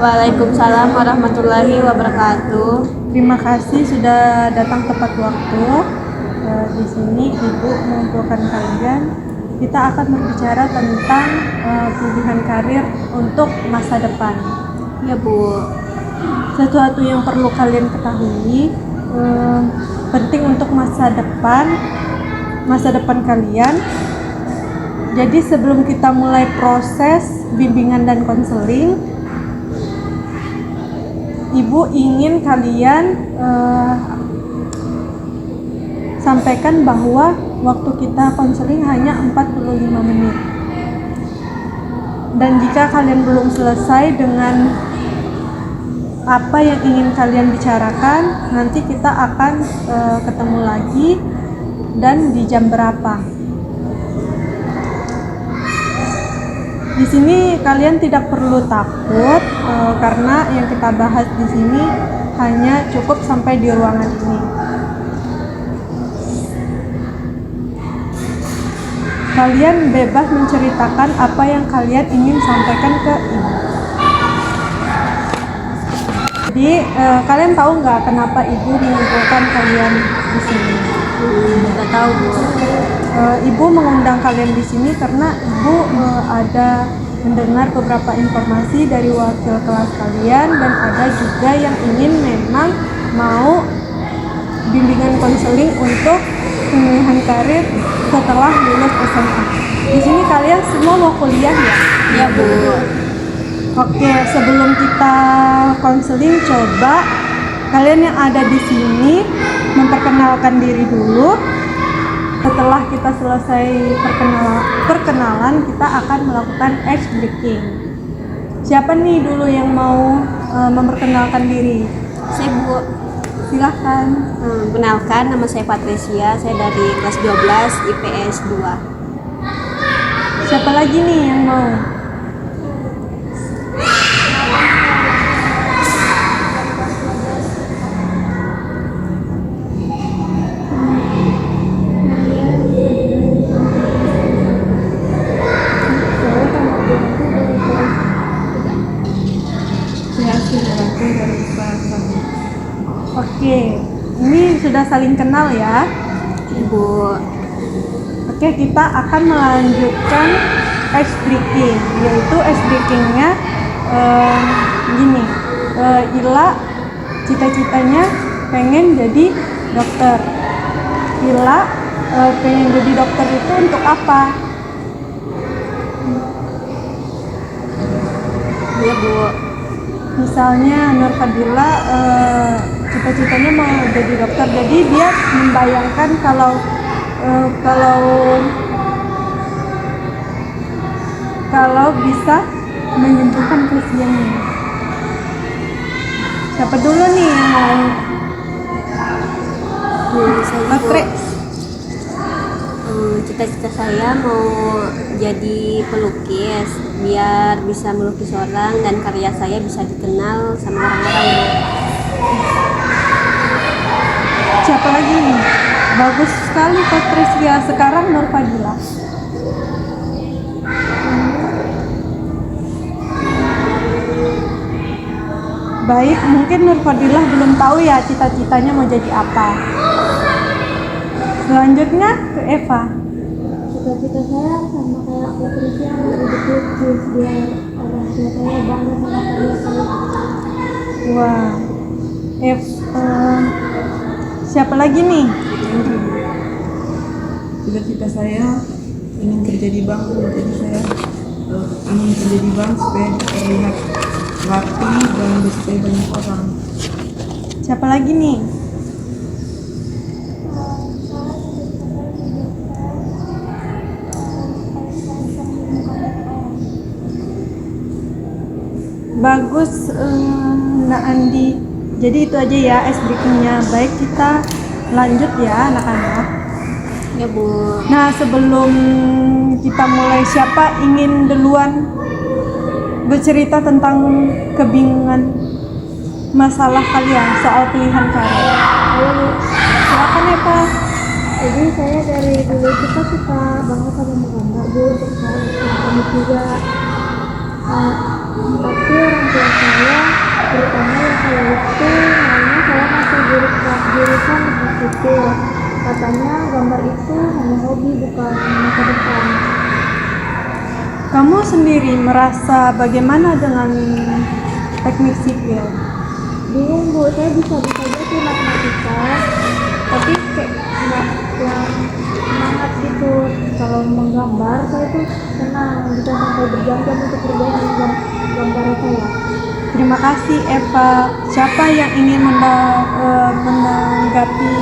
Waalaikumsalam warahmatullahi wabarakatuh. Terima kasih sudah datang tepat waktu. Di sini Ibu mengumpulkan kalian. Kita akan berbicara tentang pilihan karir untuk masa depan. Ya Bu. Sesuatu yang perlu kalian ketahui, penting untuk masa depan kalian. Jadi sebelum kita mulai proses bimbingan dan konseling, Ibu ingin kalian sampaikan bahwa waktu kita konseling hanya 45 menit. Dan jika kalian belum selesai dengan apa yang ingin kalian bicarakan, nanti kita akan ketemu lagi dan di jam berapa. Di sini kalian tidak perlu takut karena yang kita bahas di sini hanya cukup sampai di ruangan ini. Kalian bebas menceritakan apa yang kalian ingin sampaikan ke Ibu. Jadi kalian tahu nggak kenapa Ibu mengumpulkan kalian di sini? Nggak tahu Bu. Ibu mengundang kalian di sini karena Ibu ada mendengar beberapa informasi dari wakil kelas kalian, dan ada juga yang ingin memang mau bimbingan konseling untuk pemilihan karir setelah lulus SMA. Di sini kalian semua mau kuliah ya? Ya Bu. Oke, sebelum kita konseling, coba kalian yang ada di sini memperkenalkan diri dulu. Setelah kita selesai perkenalan, kita akan melakukan ice breaking. Siapa nih dulu yang mau memperkenalkan diri? Saya Bu. Silahkan. Kenalkan, nama saya Patricia. Saya dari kelas 12 IPS 2. Siapa lagi nih yang mau? Oke, ini sudah saling kenal ya, Ibu. Oke, kita akan melanjutkan ice breaking, yaitu ice breakingnya gini. Ila cita-citanya pengen jadi dokter. Ila pengen jadi dokter itu untuk apa? Iya Bu. Misalnya Nur Fadila cita-citanya mau jadi dokter, jadi dia membayangkan kalau bisa menyembuhkan pasiennya. Siapa dulu nih yang mau? Saya Patre. Cita-cita saya mau jadi pelukis biar bisa melukis orang dan karya saya bisa dikenal sama orang-orang. Siapa lagi nih? Bagus sekali Patricia. Sekarang Nur Fadila. Baik, mungkin Nur Fadilah belum tahu ya cita-citanya mau jadi apa. Selanjutnya ke Eva. Cita-cita saya sama kayak Patricia, mau jadi pelukis biar orang tua saya bangga sama karya saya. Wah, siapa lagi nih? Cita-cita saya ingin kerja di bank, jadi saya ingin kerja di bank supaya terlihat rapi dan disukai banyak orang. Siapa lagi nih? Bagus, Nak Andi. Jadi itu aja ya ice breakingnya. Baik, kita lanjut ya anak-anak. Ya Bu. Nah, sebelum kita mulai, siapa ingin duluan bercerita tentang kebingungan masalah kalian soal pilihan karir? Silakan ya Pak. Jadi saya dari dulu kita suka banget sama menggambar Bu, suka komik juga. Tapi orang tua saya, terutama yang saya itu, maunya saya masuk jurusan sipil. Katanya gambar itu hanya hobi, bukan masa depan. Kamu sendiri merasa bagaimana dengan teknik sipil? Bingung Bu, saya bisa-bisa aja sih matematika, tapi kayak nggak yang semangat gitu. Kalau menggambar saya tuh senang, bisa sampai berjam-jam untuk kerjain gambar saya. Terima kasih Eva. Siapa yang ingin menanggapi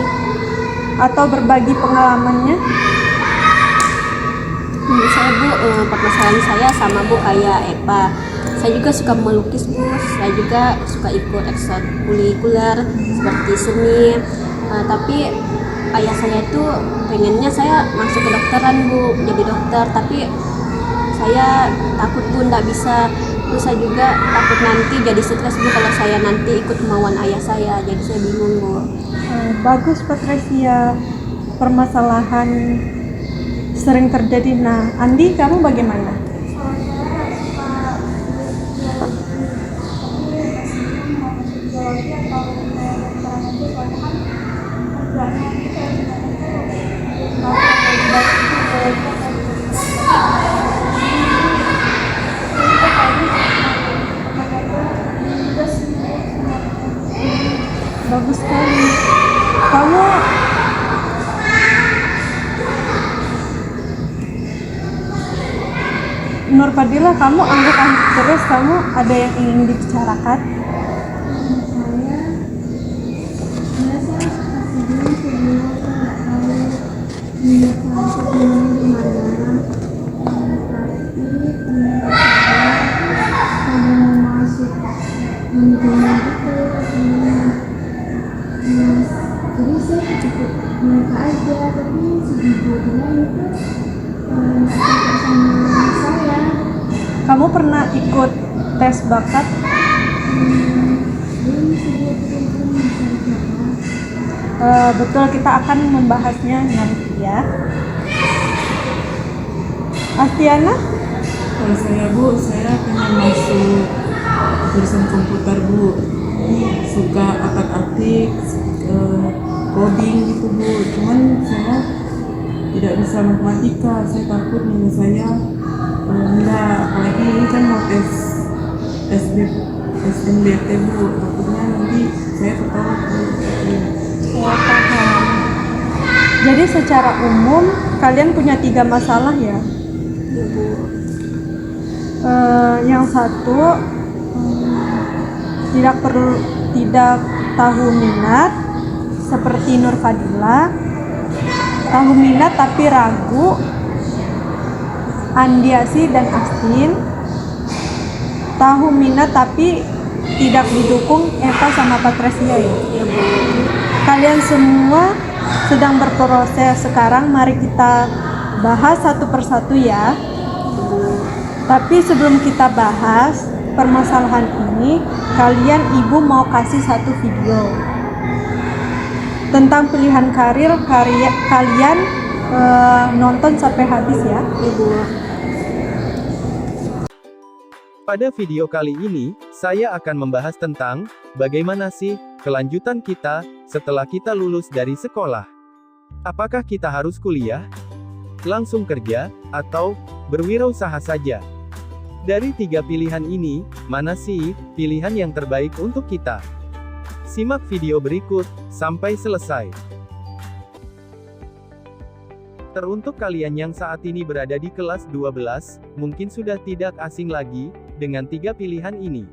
atau berbagi pengalamannya? Menurut saya Bu, permasalahan saya sama Bu kayak Eva. Saya juga suka melukis Bu, saya juga suka ikut ekstrakurikuler seperti seni. Tapi ayah saya itu pengennya saya masuk ke dokteran Bu, jadi dokter. Tapi saya takut Bu nggak bisa. Terus saya juga takut nanti jadi stres Bu kalau saya nanti ikut kemauan ayah saya. Jadi saya bingung Bu. Bagus Patricia, permasalahan sering terjadi. Nah, Andi, kamu bagaimana? Kalau saya suka biologi atau kedokteran aja, soalnya kan kerjanya kita Bagus sekali. Kamu Nur Fadila, kamu angguk-angguk terus. Kamu ada yang ingin dibicarakan? jadi saya ikut mereka aja, tapi sejujurnya itu cocok sama saya. Kamu pernah ikut tes bakat? Belum sebetulnya bisa coba. Betul, kita akan membahasnya nanti ya. Astiana? Kalau saya Bu, saya pengen masuk jurusan komputer Bu. Suka atik-atik, coding gitu Bu. Cuman saya tidak bisa matematika. Saya takut nilai saya enggak. Apalagi ini kan mau tes SNBT Bu. Takutnya nanti saya tertolak Bu. Saya paham. Jadi secara umum kalian punya 3 masalah ya? Yang satu, tidak tahu minat seperti Nur Fadila, tahu minat tapi ragu Andiasi dan Astin, tahu minat tapi tidak didukung Eva sama Patricia ya. Kalian semua sedang berproses. Sekarang mari kita bahas satu persatu ya. Tapi sebelum kita bahas permasalahan ini, ibu mau kasih satu video tentang pilihan karir. Kalian nonton sampai habis ya, Ibu. Pada video kali ini, saya akan membahas tentang bagaimana sih kelanjutan kita setelah kita lulus dari sekolah. Apakah kita harus kuliah, langsung kerja, atau berwirausaha saja? Dari 3 pilihan ini, mana sih pilihan yang terbaik untuk kita? Simak video berikut sampai selesai. Teruntuk kalian yang saat ini berada di kelas 12, mungkin sudah tidak asing lagi dengan 3 pilihan ini.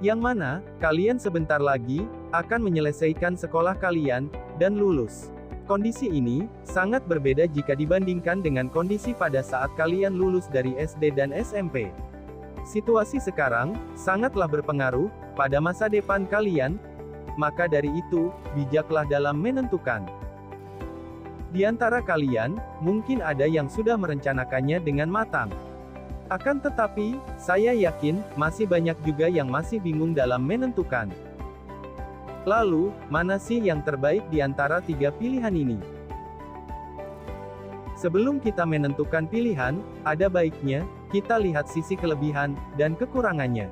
Yang mana, kalian sebentar lagi akan menyelesaikan sekolah kalian dan lulus. Kondisi ini sangat berbeda jika dibandingkan dengan kondisi pada saat kalian lulus dari SD dan SMP. Situasi sekarang sangatlah berpengaruh pada masa depan kalian, maka dari itu, bijaklah dalam menentukan. Di antara kalian, mungkin ada yang sudah merencanakannya dengan matang. Akan tetapi, saya yakin, masih banyak juga yang masih bingung dalam menentukan. Lalu, mana sih yang terbaik di antara 3 pilihan ini? Sebelum kita menentukan pilihan, ada baiknya kita lihat sisi kelebihan dan kekurangannya.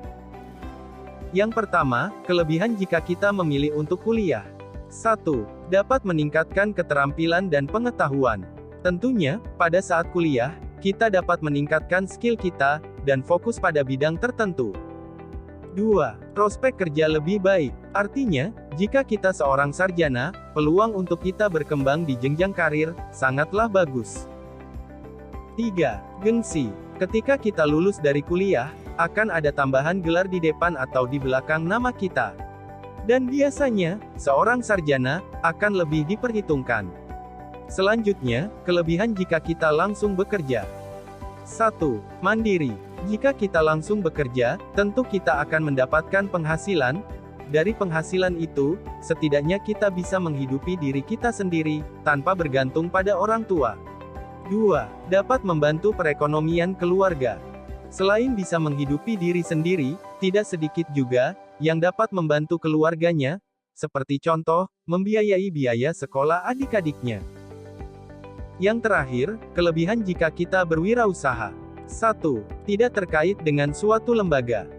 Yang pertama, kelebihan jika kita memilih untuk kuliah. 1. Dapat meningkatkan keterampilan dan pengetahuan. Tentunya, pada saat kuliah, kita dapat meningkatkan skill kita, dan fokus pada bidang tertentu. 2. Prospek kerja lebih baik. Artinya, jika kita seorang sarjana, peluang untuk kita berkembang di jenjang karir, sangatlah bagus. 3. Gengsi. Ketika kita lulus dari kuliah, akan ada tambahan gelar di depan atau di belakang nama kita. Dan biasanya, seorang sarjana, akan lebih diperhitungkan. Selanjutnya, kelebihan jika kita langsung bekerja. 1. Mandiri. Jika kita langsung bekerja, tentu kita akan mendapatkan penghasilan. Dari penghasilan itu, setidaknya kita bisa menghidupi diri kita sendiri, tanpa bergantung pada orang tua. 2. Dapat membantu perekonomian keluarga. Selain bisa menghidupi diri sendiri, tidak sedikit juga yang dapat membantu keluarganya, seperti contoh, membiayai biaya sekolah adik-adiknya. Yang terakhir, kelebihan jika kita berwirausaha. 1. Tidak terkait dengan suatu lembaga.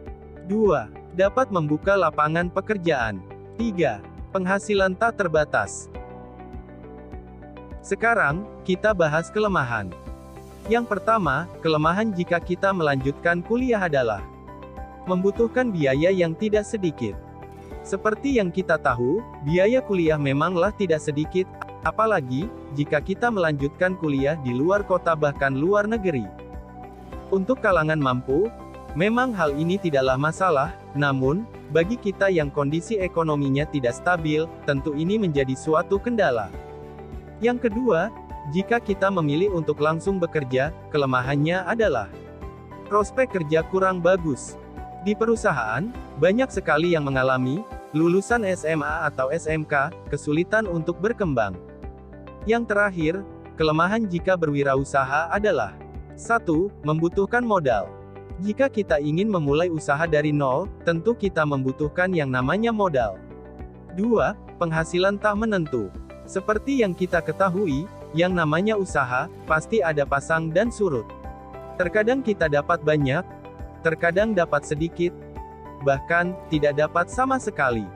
2. Dapat membuka lapangan pekerjaan. 3. Penghasilan tak terbatas. Sekarang, kita bahas kelemahan. Yang pertama, kelemahan jika kita melanjutkan kuliah adalah membutuhkan biaya yang tidak sedikit. Seperti yang kita tahu, biaya kuliah memanglah tidak sedikit, apalagi jika kita melanjutkan kuliah di luar kota bahkan luar negeri. Untuk kalangan mampu, memang hal ini tidaklah masalah, namun, bagi kita yang kondisi ekonominya tidak stabil, tentu ini menjadi suatu kendala. Yang kedua, jika kita memilih untuk langsung bekerja, kelemahannya adalah prospek kerja kurang bagus. Di perusahaan, banyak sekali yang mengalami lulusan SMA atau SMK kesulitan untuk berkembang. Yang terakhir, kelemahan jika berwirausaha adalah 1. Membutuhkan modal. Jika kita ingin memulai usaha dari nol, tentu kita membutuhkan yang namanya modal. 2. Penghasilan tak menentu. Seperti yang kita ketahui, yang namanya usaha, pasti ada pasang dan surut. Terkadang kita dapat banyak, terkadang dapat sedikit, bahkan tidak dapat sama sekali.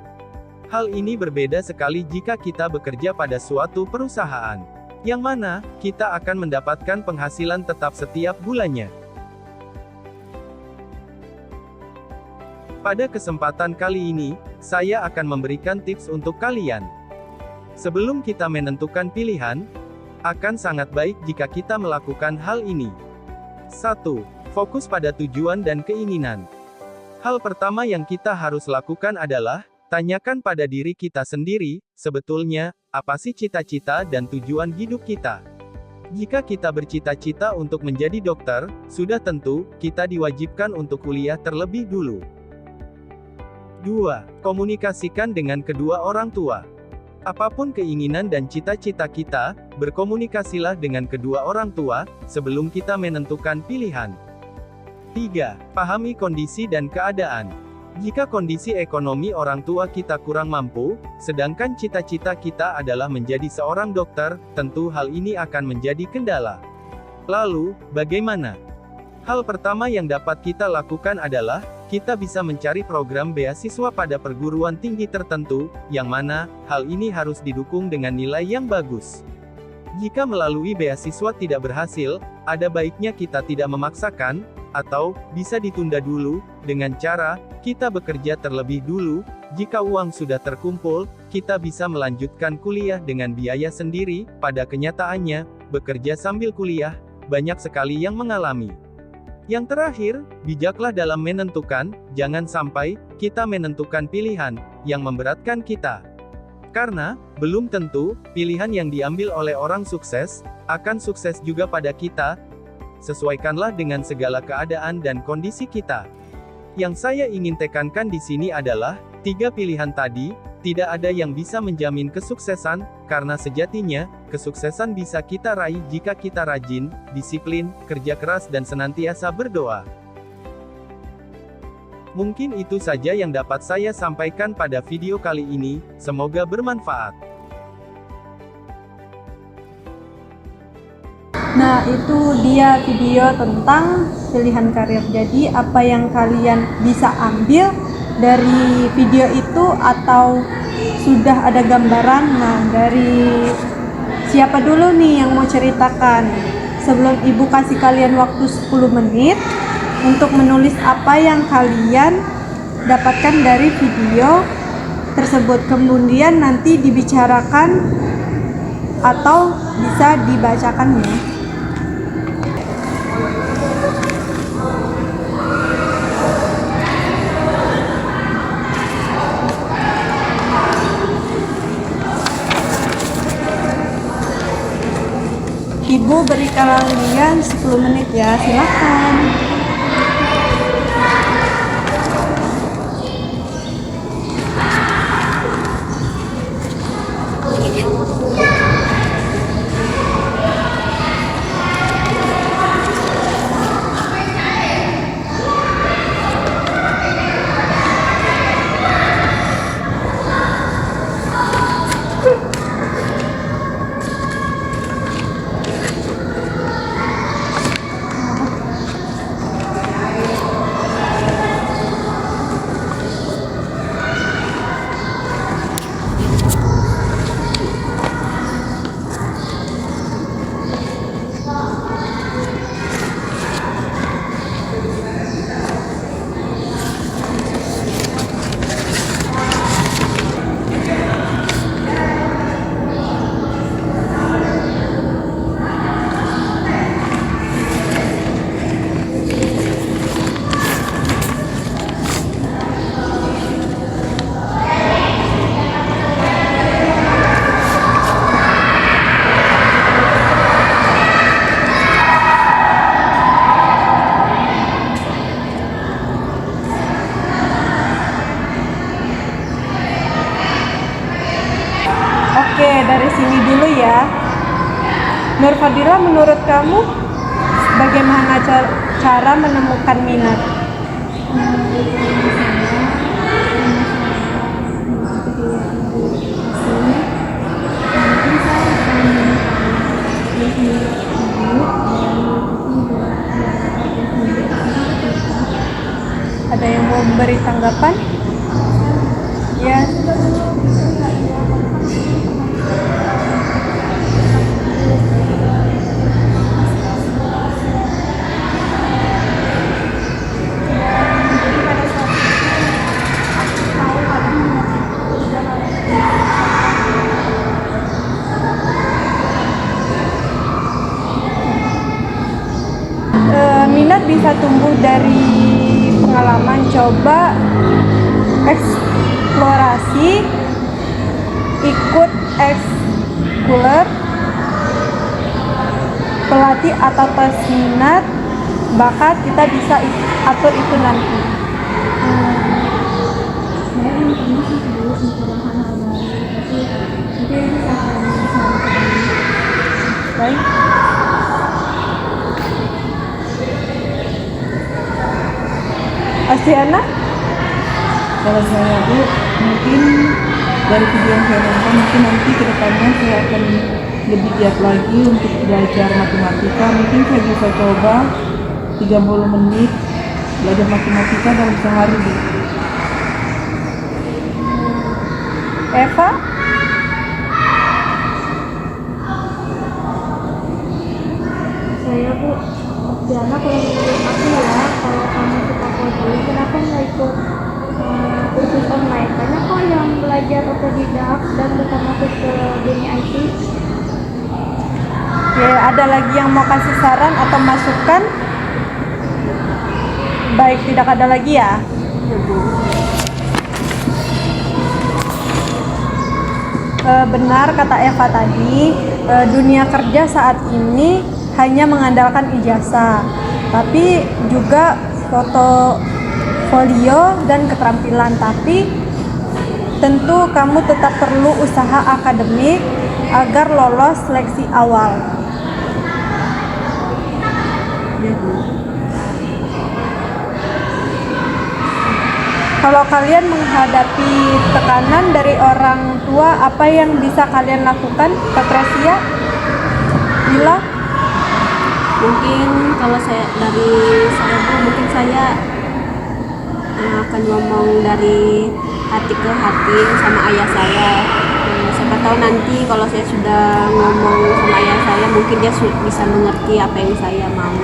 Hal ini berbeda sekali jika kita bekerja pada suatu perusahaan, yang mana kita akan mendapatkan penghasilan tetap setiap bulannya. Pada kesempatan kali ini, saya akan memberikan tips untuk kalian. Sebelum kita menentukan pilihan, akan sangat baik jika kita melakukan hal ini. 1. Fokus pada tujuan dan keinginan. Hal pertama yang kita harus lakukan adalah tanyakan pada diri kita sendiri, sebetulnya, apa sih cita-cita dan tujuan hidup kita? Jika kita bercita-cita untuk menjadi dokter, sudah tentu, kita diwajibkan untuk kuliah terlebih dulu. 2. Komunikasikan dengan kedua orang tua. Apapun keinginan dan cita-cita kita, berkomunikasilah dengan kedua orang tua, sebelum kita menentukan pilihan. 3. Pahami kondisi dan keadaan. Jika kondisi ekonomi orang tua kita kurang mampu, sedangkan cita-cita kita adalah menjadi seorang dokter, tentu hal ini akan menjadi kendala. Lalu, bagaimana? Hal pertama yang dapat kita lakukan adalah, kita bisa mencari program beasiswa pada perguruan tinggi tertentu, yang mana, hal ini harus didukung dengan nilai yang bagus. Jika melalui beasiswa tidak berhasil, ada baiknya kita tidak memaksakan, atau, bisa ditunda dulu, dengan cara, kita bekerja terlebih dulu, jika uang sudah terkumpul, kita bisa melanjutkan kuliah dengan biaya sendiri. Pada kenyataannya, bekerja sambil kuliah, banyak sekali yang mengalami. Yang terakhir, bijaklah dalam menentukan, jangan sampai, kita menentukan pilihan, yang memberatkan kita. Karena, belum tentu, pilihan yang diambil oleh orang sukses, akan sukses juga pada kita. Sesuaikanlah dengan segala keadaan dan kondisi kita. Yang saya ingin tekankan di sini adalah, 3 pilihan tadi, tidak ada yang bisa menjamin kesuksesan, karena sejatinya, kesuksesan bisa kita raih jika kita rajin, disiplin, kerja keras dan senantiasa berdoa. Mungkin itu saja yang dapat saya sampaikan pada video kali ini, semoga bermanfaat. Nah, itu dia video tentang pilihan karir. Jadi, apa yang kalian bisa ambil dari video itu atau sudah ada gambaran? Nah, dari siapa dulu nih yang mau ceritakan? Sebelum Ibu kasih kalian waktu 10 menit untuk menulis apa yang kalian dapatkan dari video tersebut. Kemudian nanti dibicarakan atau bisa dibacakan ya. Ibu beri kalian 10 menit ya, silakan. Oke, dari sini dulu ya. Nur Fadila, menurut kamu bagaimana cara menemukan minat? Ada yang mau memberi tanggapan? Ya. Minat bisa tumbuh dari pengalaman, coba eksplorasi, ikut ekskuler, pelatih atau tes minat, bakat kita bisa atur itu nanti. Baik. Asiana? Kalau saya Bu, mungkin dari video yang saya nonton, mungkin nanti ke depannya saya akan lebih giat lagi untuk belajar matematika. Mungkin saya bisa coba 30 menit belajar matematika dalam sehari Bu. Eva? Saya Bu, Diana, kalau menurut aku ya, kalau kamu suka coding, kenapa nggak ikut kursus online? Banyak kok yang belajar otodidak dan bisa masuk ke dunia IT. Oke, ada lagi yang mau kasih saran atau masukan? Baik, tidak ada lagi ya? Benar kata Eva tadi, dunia kerja saat ini hanya mengandalkan ijazah, tapi juga portofolio dan keterampilan. Tapi tentu kamu tetap perlu usaha akademik agar lolos seleksi awal. Ya Bu. Kalau kalian menghadapi tekanan dari orang tua, apa yang bisa kalian lakukan? Patricia, Lila? Mungkin kalau saya dari saya Bu, mungkin saya akan ngomong dari hati ke hati sama ayah saya. Siapa tahu nanti kalau saya sudah ngomong sama ayah saya, mungkin dia bisa mengerti apa yang saya mau.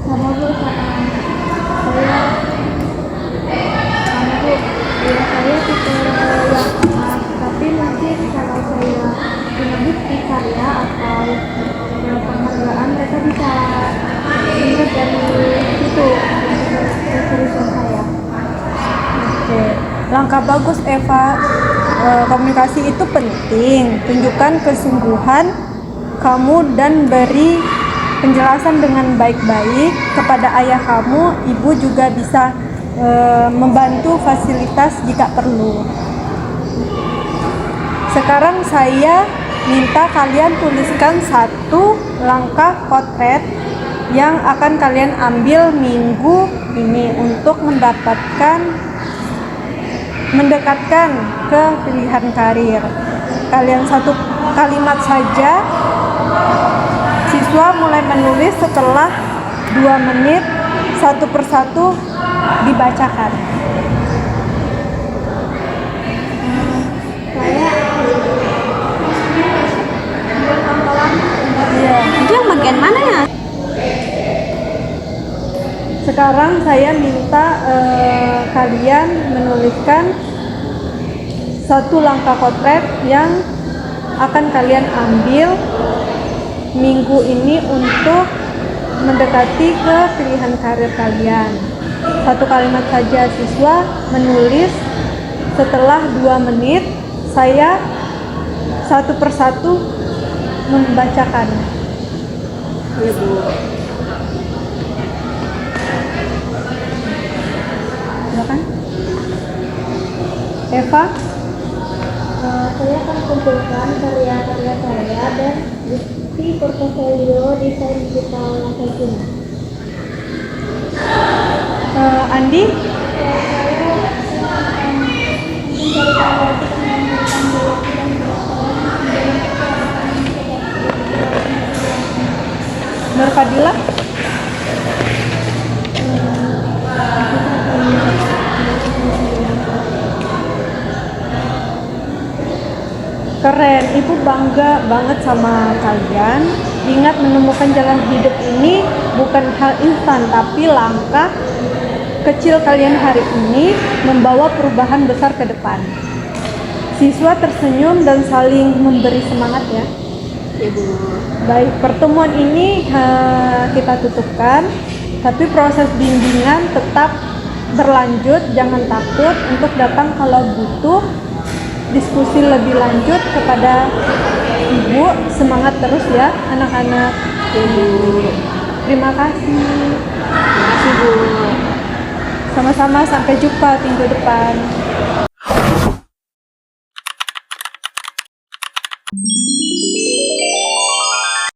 Sama Bu, saya ya saya tipe yang emas, tapi mungkin kalau saya punya bukti karya atau penghargaan, mereka bisa lihat dari situ keseriusan saya. Oke, langkah bagus Eva. Komunikasi itu penting. Tunjukkan kesungguhan kamu dan beri penjelasan dengan baik-baik kepada ayah kamu. Ibu juga bisa membantu fasilitas jika perlu. Sekarang saya minta kalian tuliskan satu langkah potret yang akan kalian ambil minggu ini untuk mendekatkan ke pilihan karir. Kalian satu kalimat saja. Siswa mulai menulis setelah 2 menit, satu persatu dibacakan. Saya buat amalan Iya. Itu yang bagian mana ya? Sekarang saya minta kalian menuliskan satu langkah potret yang akan kalian ambil minggu ini untuk mendekati ke pilihan karir kalian. Satu kalimat saja. Siswa menulis setelah 2 menit. Saya satu persatu membacakan. Ya Bu. Silakan. Eva. saya akan kumpulkan karya-karya saya dan bukti portofolio desain digital masa kini. Andi. Nur Fadila. Keren, Ibu bangga banget sama kalian. Ingat, menemukan jalan hidup ini bukan hal instan, tapi langkah kecil kalian hari ini membawa perubahan besar ke depan. Siswa tersenyum dan saling memberi semangat ya. Ya Bu. Baik, pertemuan ini kita tutupkan, tapi proses bimbingan tetap berlanjut. Jangan takut untuk datang kalau butuh diskusi lebih lanjut kepada Ibu. Semangat terus ya anak-anak. Ya Bu. Terima kasih. Terima kasih Bu. Sama-sama, sampai jumpa minggu depan.